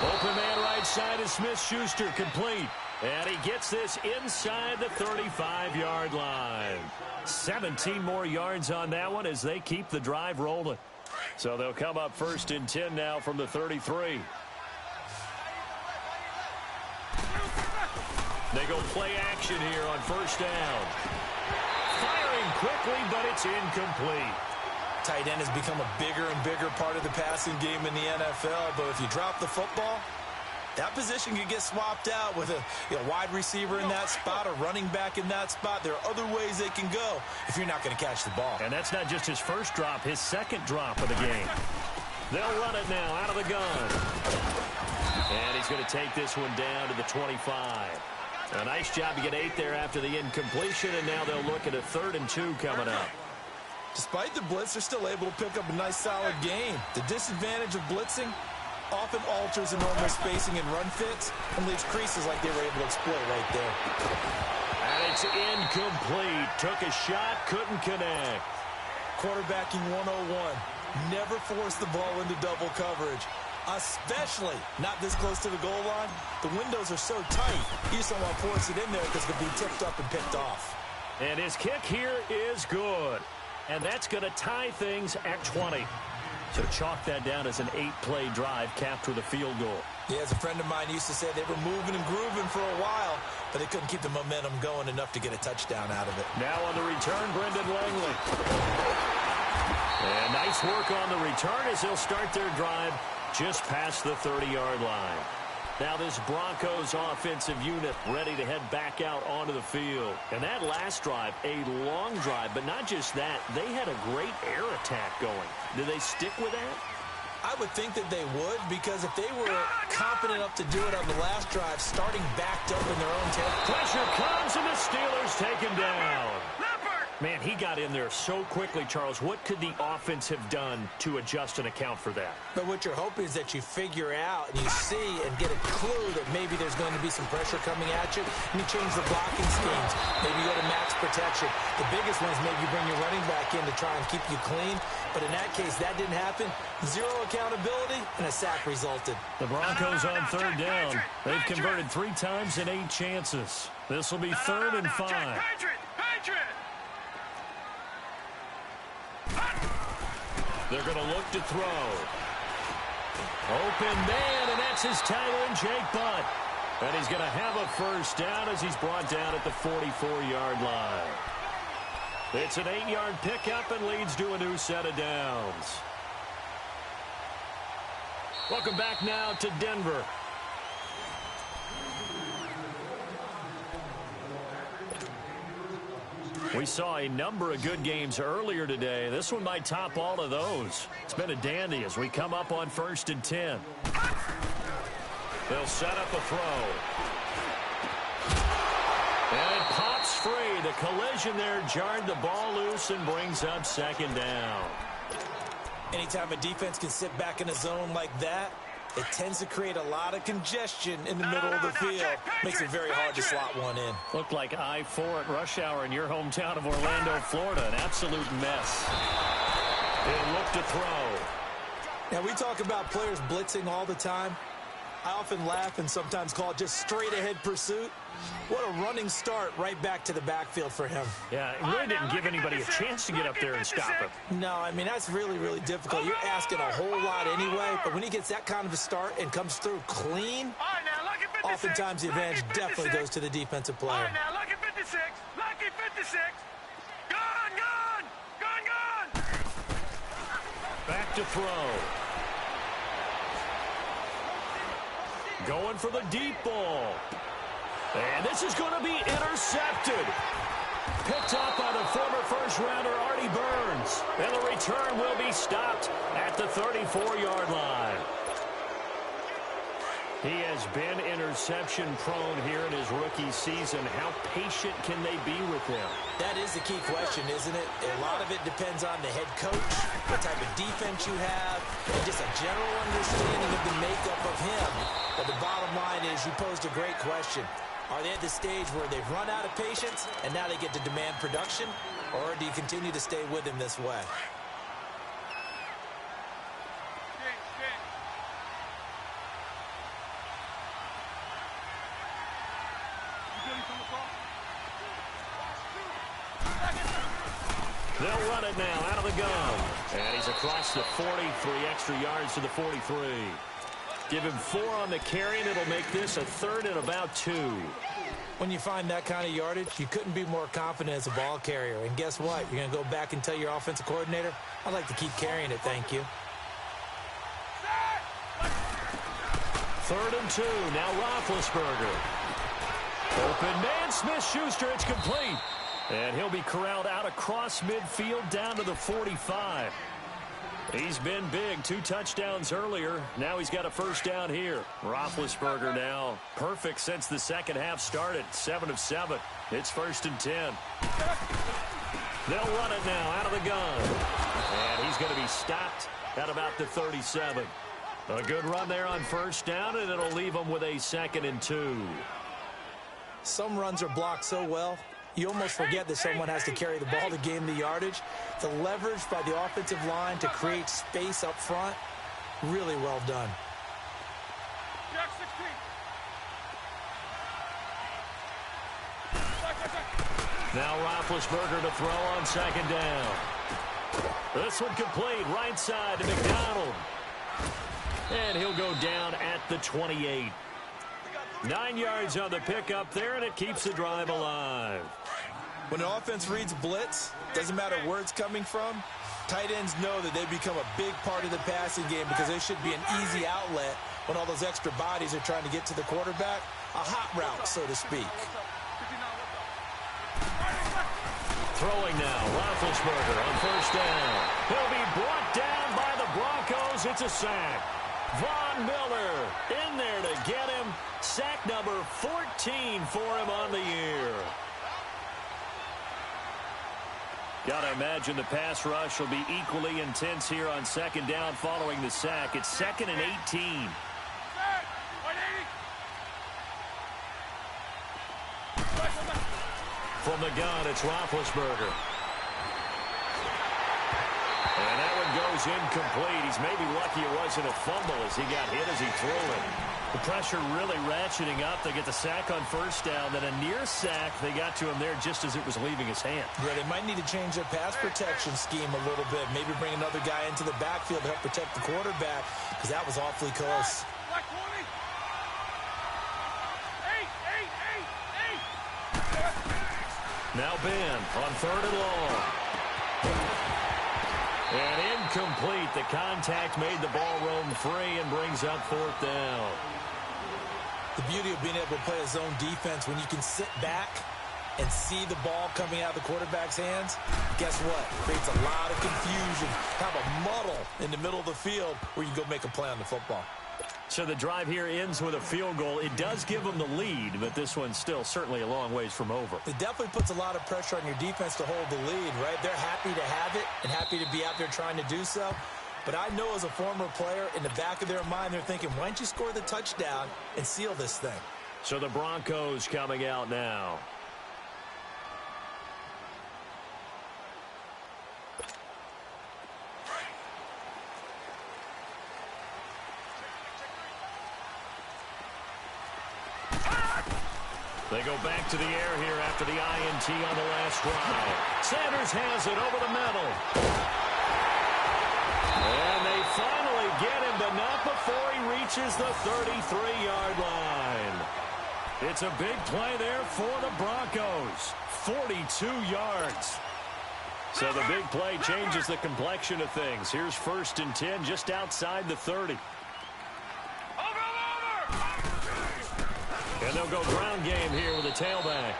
Open man right side is Smith-Schuster, complete. And he gets this inside the 35-yard line. 17 more yards on that one as they keep the drive rolling. So they'll come up 1st and 10 now from the 33. They go play action here on 1st down. Firing quickly, but it's incomplete. Tight end has become a bigger and bigger part of the passing game in the NFL, but if you drop the football, that position could get swapped out with a wide receiver in that spot, a running back in that spot. There are other ways they can go if you're not going to catch the ball. And that's not just his first drop, his second drop of the game. They'll run it now out of the gun. And he's going to take this one down to the 25. A nice job to get 8 there after the incompletion, and now they'll look at a 3rd and 2 coming up. Despite the blitz, they're still able to pick up a nice, solid gain. The disadvantage of blitzing often alters the normal spacing and run fits and leaves creases like they were able to exploit right there. And it's incomplete. Took a shot, couldn't connect. Quarterbacking 101. Never force the ball into double coverage, especially not this close to the goal line. The windows are so tight, you just don't want to force it in there because it could be tipped up and picked off. And his kick here is good. And that's going to tie things at 20. So chalk that down as an 8-play drive capped with a field goal. Yeah, as a friend of mine used to say, they were moving and grooving for a while, but they couldn't keep the momentum going enough to get a touchdown out of it. Now on the return, Brendan Langley. And nice work on the return as they'll start their drive just past the 30-yard line. Now this Broncos offensive unit ready to head back out onto the field. And that last drive, a long drive, but not just that, they had a great air attack going. Do they stick with that? I would think that they would, because if they were confident enough to do it on the last drive, starting backed up in their own territory. Pressure comes and the Steelers take him down. Man, he got in there so quickly, Charles. What could the offense have done to adjust and account for that? But what you're hoping is that you figure out and you see and get a clue that maybe there's going to be some pressure coming at you, and you change the blocking schemes. Maybe you go to max protection. The biggest one is maybe you bring your running back in to try and keep you clean. But in that case, that didn't happen. Zero accountability, and a sack resulted. The Broncos on 3rd down. They've converted 3 times in 8 chances. This will be 3rd and 5. They're going to look to throw. Open man, and that's his tight end, Jake Butt. And he's going to have a first down as he's brought down at the 44-yard line. It's an 8-yard pickup and leads to a new set of downs. Welcome back now to Denver. We saw a number of good games earlier today. This one might top all of those. It's been a dandy as we come up on 1st and 10. They'll set up a throw. And it pops free. The collision there jarred the ball loose and brings up 2nd down. Anytime a defense can sit back in a zone like that, it tends to create a lot of congestion in the middle of the field. Makes it very hard to slot one in. Looked like I-4 at rush hour in your hometown of Orlando, Florida. An absolute mess. They'll look to throw. Now, we talk about players blitzing all the time. I often laugh and sometimes call it just straight-ahead pursuit. What a running start right back to the backfield for him. Yeah, it really didn't give anybody a chance to get up there and stop him. No, I mean, that's really, really difficult. You're asking a whole lot anyway, but when he gets that kind of a start and comes through clean, oftentimes the advantage definitely goes to the defensive player. All right, now, lucky 56. Lucky 56. Gone. Back to throw. Going for the deep ball. And this is going to be intercepted. Picked up by the former first-rounder Artie Burns. And the return will be stopped at the 34-yard line. He has been interception prone here in his rookie season. How patient can they be with him? That is the key question, isn't it? A lot of it depends on the head coach, what type of defense you have, and just a general understanding of the makeup of him. But the bottom line is you posed a great question. Are they at the stage where they've run out of patience and now they get to demand production? Or do you continue to stay with him this way? They'll run it now out of the gun. And he's across the 40, 3 extra yards to the 43. Give him 4 on the carry, and it'll make this a 3rd and about 2. When you find that kind of yardage, you couldn't be more confident as a ball carrier. And guess what? You're going to go back and tell your offensive coordinator, I'd like to keep carrying it, thank you. 3rd and 2. Now Roethlisberger. Open man, Smith-Schuster. It's complete. And he'll be corralled out across midfield down to the 45. He's been big. 2 touchdowns earlier. Now he's got a first down here. Roethlisberger now perfect since the second half started. 7 of 7. It's 1st and 10. They'll run it now out of the gun. And he's going to be stopped at about the 37. A good run there on first down, and it'll leave him with a 2nd and 2. Some runs are blocked so well, you almost forget that someone has to carry the ball to gain the yardage. The leverage by the offensive line to create space up front, really well done. Now Roethlisberger to throw on 2nd down. This one complete, right side to McDonald. And he'll go down at the 28. 9 yards on the pickup there, and it keeps the drive alive. When an offense reads blitz, doesn't matter where it's coming from, tight ends know that they become a big part of the passing game because they should be an easy outlet when all those extra bodies are trying to get to the quarterback. A hot route, so to speak. Throwing now, Roethlisberger on first down. He'll be brought down by the Broncos. It's a sack. Von Miller in there to get him. Sack number 14 for him on the year. Got to imagine the pass rush will be equally intense here on 2nd down following the sack. It's 2nd and 18. From the gun, it's Roethlisberger. And that one goes incomplete. He's maybe lucky it wasn't a fumble as he got hit as he threw it. The pressure really ratcheting up. They get the sack on first down. Then a near sack. They got to him there just as it was leaving his hand. Yeah, they might need to change their pass protection scheme a little bit. Maybe bring another guy into the backfield to help protect the quarterback because that was awfully close. Now Ben on 3rd and long. And incomplete. The contact made the ball roam free and brings up 4th down. The beauty of being able to play a zone defense when you can sit back and see the ball coming out of the quarterback's hands, guess what? Creates a lot of confusion. Have a muddle in the middle of the field where you can go make a play on the football. So the drive here ends with a field goal. It does give them the lead, but this one's still certainly a long ways from over. It definitely puts a lot of pressure on your defense to hold the lead, right? They're happy to have it and happy to be out there trying to do so. But I know as a former player, in the back of their mind, they're thinking, why don't you score the touchdown and seal this thing? So the Broncos coming out now. They go back to the air here after the INT on the last drive. Sanders has it over the middle. And they finally get him, but not before he reaches the 33-yard line. It's a big play there for the Broncos. 42 yards. So the big play changes the complexion of things. Here's 1st and 10 just outside the 30. And they'll go ground game here with a tailback.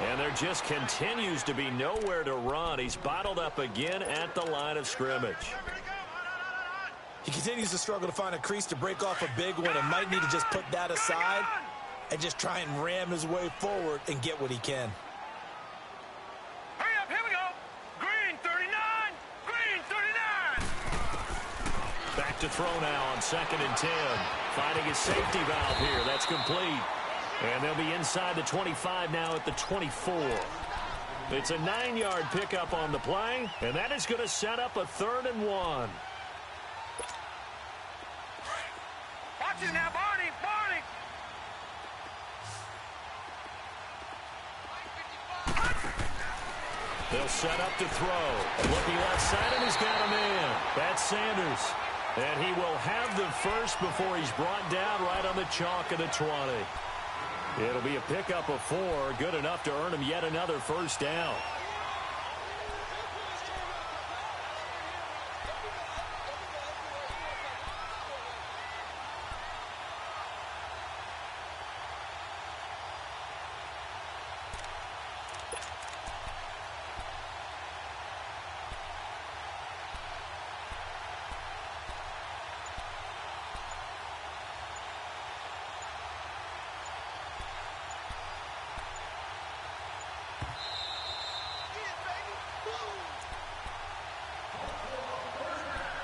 And there just continues to be nowhere to run. He's bottled up again at the line of scrimmage. He continues to struggle to find a crease to break off a big one and might need to just put that aside and just try and ram his way forward and get what he can. Hurry up, here we go. Green 39, green 39. Back to throw now on 2nd and 10. Finding his safety valve here. That's complete. And they'll be inside the 25 now at the 24. It's a 9-yard pickup on the play, and that is going to set up a 3rd and 1. Watch it now, Barney, Barney. They'll set up to throw. Looking left side, and he's got a man. That's Sanders. And he will have the first before he's brought down right on the chalk of the 20. It'll be a pickup of 4, good enough to earn him yet another first down.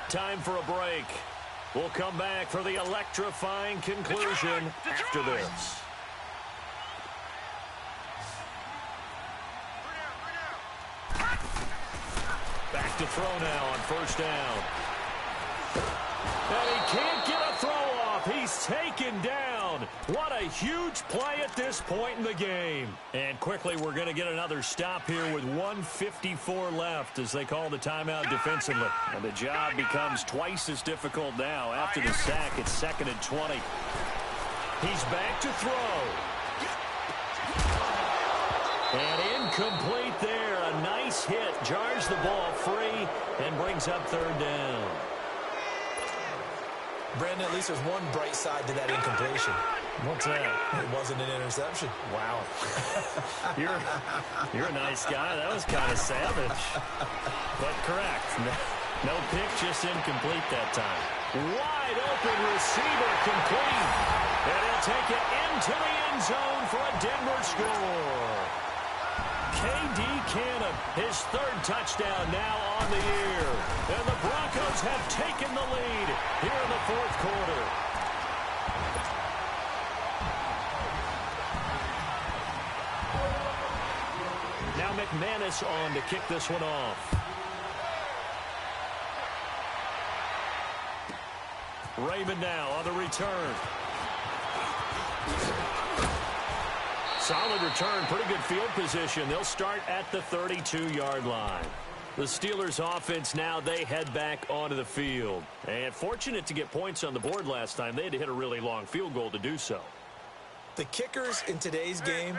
Time for a break. We'll come back for the electrifying conclusion after this. Back to throw now on 1st down. And he can't get a throw off. He's taken down. What a huge play at this point in the game. And quickly, we're going to get another stop here with 1:54 left as they call the timeout defensively. And the job becomes twice as difficult now. After the sack, it's 2nd and 20. He's back to throw. And incomplete there. A nice hit. Jars the ball free and brings up 3rd down. Brandon, at least there's one bright side to that incompletion. What's that? It wasn't an interception. Wow. You're a nice guy. That was kind of savage. But correct. No pick, just incomplete that time. Wide open receiver complete. And he'll take it into the end zone for a Denver score. K.D. Cannon, his 3rd touchdown now on the year. And the Broncos have taken the lead here in the 4th quarter. Now McManus on to kick this one off. Raymond now on the return. Solid return, pretty good field position. They'll start at the 32-yard line. The Steelers offense now, they head back onto the field. And fortunate to get points on the board last time. They had to hit a really long field goal to do so. The kickers in today's game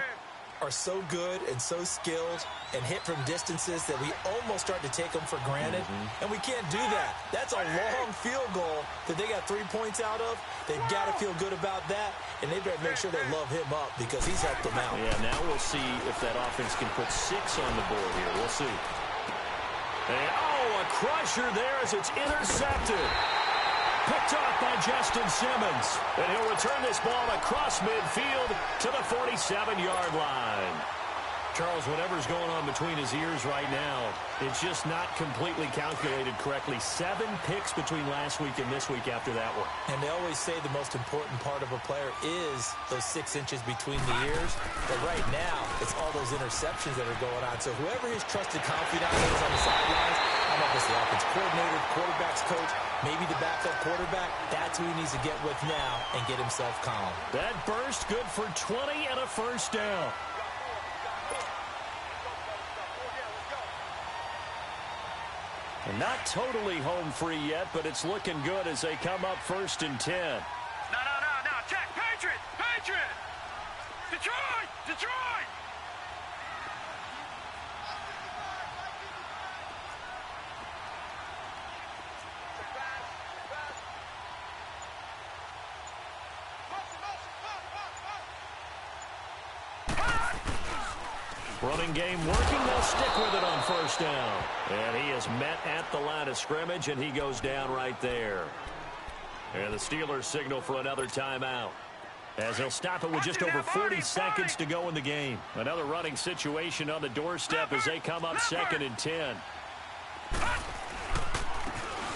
are so good and so skilled and hit from distances that we almost start to take them for granted. And we can't do that. That's a long field goal that they got 3 points out of. They've got to feel good about that, and they better make sure they love him up because he's helped them out. Yeah, now we'll see if that offense can put 6 on the board here. We'll see. And, a crusher there as it's intercepted. Picked off by Justin Simmons. And he'll return this ball across midfield to the 47-yard line. Charles, whatever's going on between his ears right now, it's just not completely calculated correctly. 7 picks between last week and this week after that one. And they always say the most important part of a player is those 6 inches between the ears. But right now, it's all those interceptions that are going on. So whoever his trusted confidant is on the sidelines, I don't know if it's the offense coordinator, quarterback's coach, maybe the backup quarterback, that's who he needs to get with now and get himself calm. That burst good for 20 and a first down. And not totally home free yet, but it's looking good as they come up 1st and 10. No. Check. Patriot. Detroit. Running game working. They'll stick with it on 1st down. And he is met at the line of scrimmage, and he goes down right there. And the Steelers signal for another timeout, as they'll stop it with just over 40 seconds to go in the game. Another running situation on the doorstep as they come up 2nd and 10.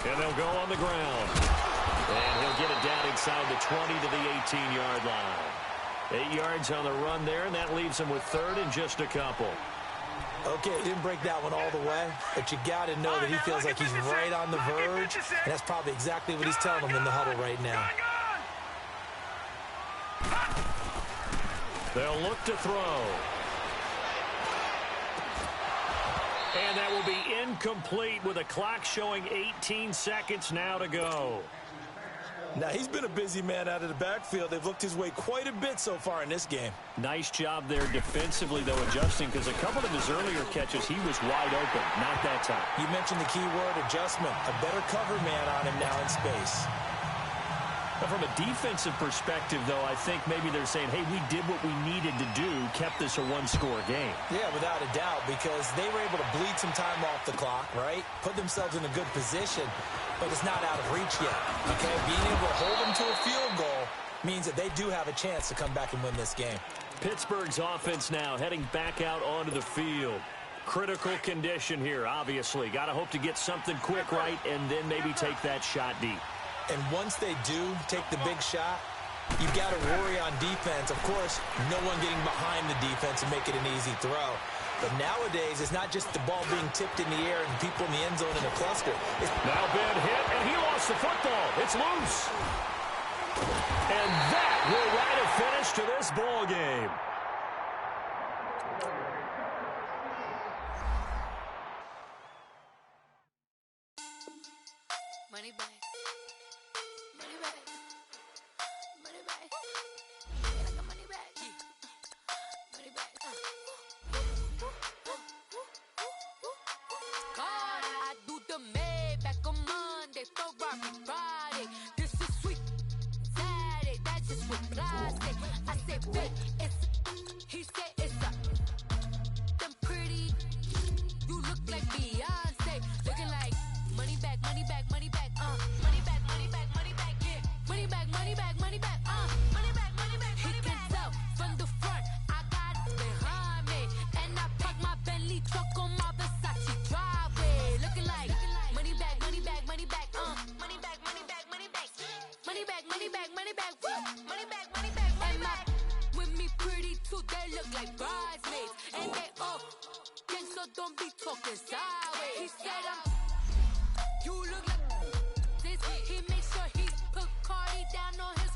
And they'll go on the ground. And he'll get it down inside the 20 to the 18-yard line. 8 yards on the run there, and that leaves him with 3rd and just a couple. Okay, he didn't break that one all the way, but you got to know that he feels like he's right on the verge, and that's probably exactly what he's telling them in the huddle right now. They'll look to throw. And that will be incomplete with a clock showing 18 seconds now to go. Now, he's been a busy man out of the backfield. They've looked his way quite a bit so far in this game. Nice job there defensively, though, adjusting, because a couple of his earlier catches, he was wide open. Not that time. You mentioned the key word, adjustment. A better cover man on him now in space. But from a defensive perspective, though, I think maybe they're saying, hey, we did what we needed to do, kept this a one-score game. Yeah, without a doubt, because they were able to bleed some time off the clock, right? Put themselves in a good position, but it's not out of reach yet, okay? Being able to hold them to a field goal means that they do have a chance to come back and win this game. Pittsburgh's offense now heading back out onto the field. Critical condition here, obviously. Got to hope to get something quick right and then maybe take that shot deep. And once they do take the big shot, you've got to worry on defense. Of course, no one getting behind the defense and make it an easy throw. But nowadays, it's not just the ball being tipped in the air and people in the end zone in a cluster. It's now Ben hit, and he lost the football. It's loose. And that will write a finish to this ball game. Money back. Money back. Money back. I got money back. Money back. God, I do the Maybach on Monday, Ferrari Friday. This is sweet Saturday. That's just what I say. I say, wait, he said it's a. Them pretty. You look like Beyonce. Looking like money back, money back, money back. Money back, money back, money back, yeah. Money back, money back, money back, money back, money back, money back. He can tell from the front, I got it behind me. And I park my Bentley truck on my Versace driveway. Looking like money back, money back, money back, money back, money back, money back. Money back, money back, money back, woo. Money back, money back, money back. With me pretty too, they look like bridesmaids. And they all gang, so don't be talking sideways. He said you look like this. He made sure he put Cardi down on his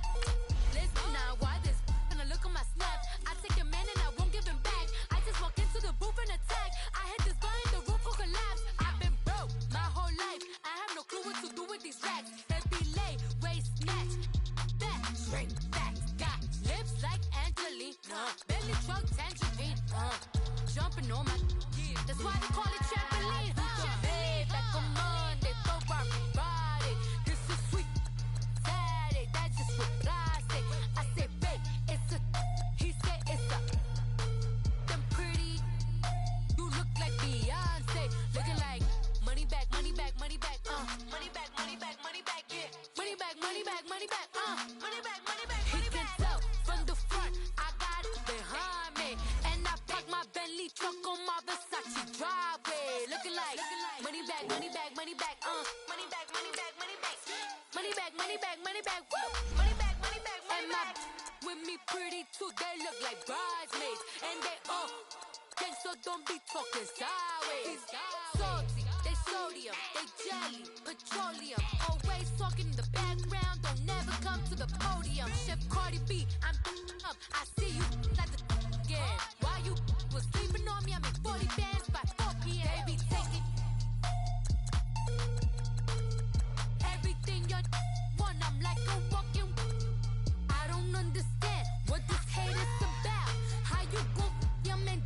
list. Now why this? When I look on my snap, I take a man and I won't give him back. I just walk into the booth and attack. I hit this guy in the roof will collapse. I've been broke my whole life. I have no clue what to do with these racks. Every lay, waist snatch, back, straight back. Got lips like Angelina, belly truck tangerine. Jumping on my, that's why they call it trampoline. Back on Monday, Ferrari Friday. This is sweet Saturday. That's just what I say. I say, babe, it's a. He said it's a. Them pretty. You look like Beyonce. Looking like money back, money back, money back. Money back, money back, money back. Yeah. Money back, money back, money back. Money back, money back. He can tell from the front, I got it behind me, and I park my Bentley truck on my Versace driveway. Looking like money back, money back, money back. Money back, money back, money back. Money back, money back, money back. Woo. Money back, money back, money back. With me pretty too, they look like bridesmaids, and they all gang, so don't be talking sideways. Salty, they sodium, they jelly, petroleum. Always talking in the background, don't never come to the podium. Chef Cardi B, I'm up. I see you like the again. While you was sleeping on me, I make 40 bands by 4 p.m. Baby, take it. Everything you want, I'm like a walking. I don't understand what this hate is about. How you go your man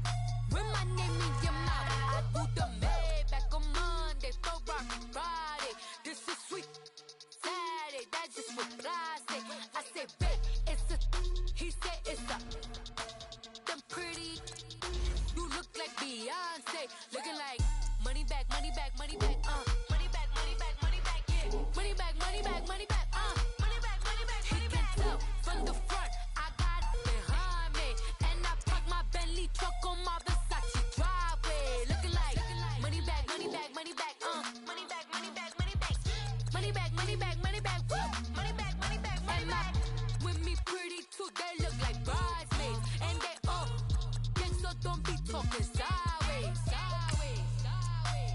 with my name in your mouth? I do the Maybach on Monday, Ferrari Friday. This is sweet Saturday. That's just what I say. I say, babe, it's a. He said it's a. Them pretty. You look like Beyonce. Looking like money back, money back, money back. Money back, money back, money back. Yeah. Money back, money back, money back. Money money back, money back, money back, woo! Money back, money back, money back. With me pretty too, they look like bridesmaids. And they all gang, so don't be talking sideways, sideways, sideways.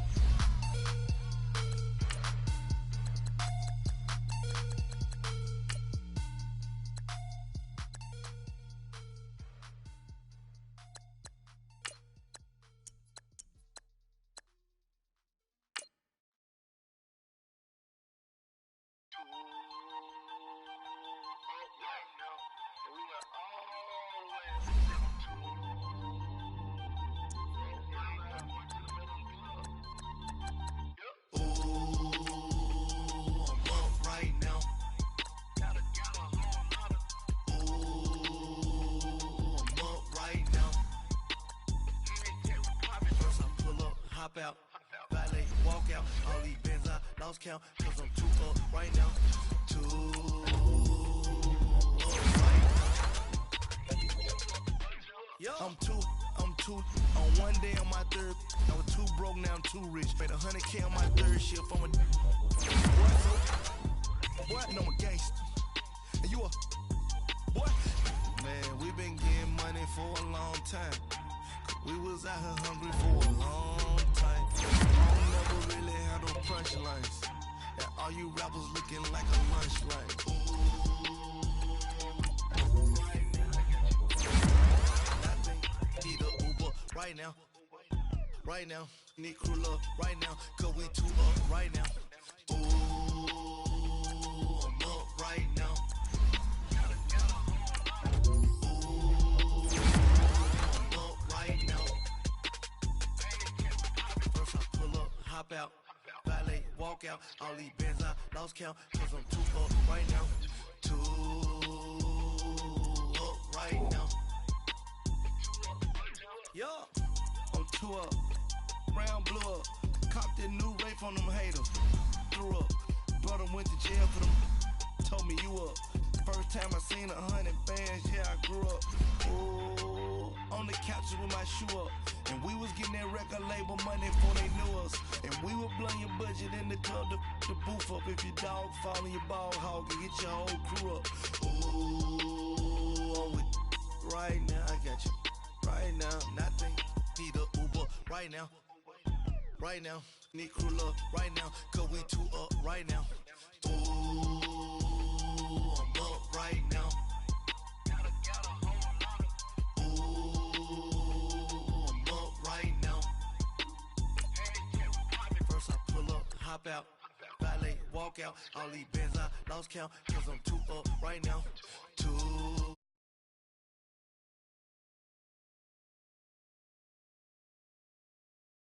Hop out, valet, walk out. All these bands I lost count, cause I'm too up right now. Too up right now. I'm too on one day on my third. I was too broke, now I'm too rich. Made 100K on my third shift. I'm a boy, no, I'm a gangster. And you a boy? Man, we been getting money for a long time. We was out here hungry for a long time. I don't never really have no punchlines. And all you rappers looking like a lunch line. Need a Uber right now. Right now. Need crew love right now. Cause we too up right now. Ooh, I'm up right now. Hop out, valet, walk out. All these bands I lost count, cause I'm too up right now. Too up right now. Yo, I'm too up. Brown blew up. Copped that new rape on them haters. Threw up. Brother went to jail for them. Told me you up. First time I seen 100 bands, yeah, I grew up. Ooh, on the couches with my shoe up. And we was getting that record label money before they knew us. And we were blowing your budget in the club to boof up. If your dog fall in your ball hog and get your whole crew up. Ooh, I'm with right now, I got you. Right now, nothing. Need a Uber right now. Right now, need crew love right now. Cause we too up right now. Ooh, I'm up right now. Hop out, valet, walk out. All these bands I lost count, cause I'm too up right now. Too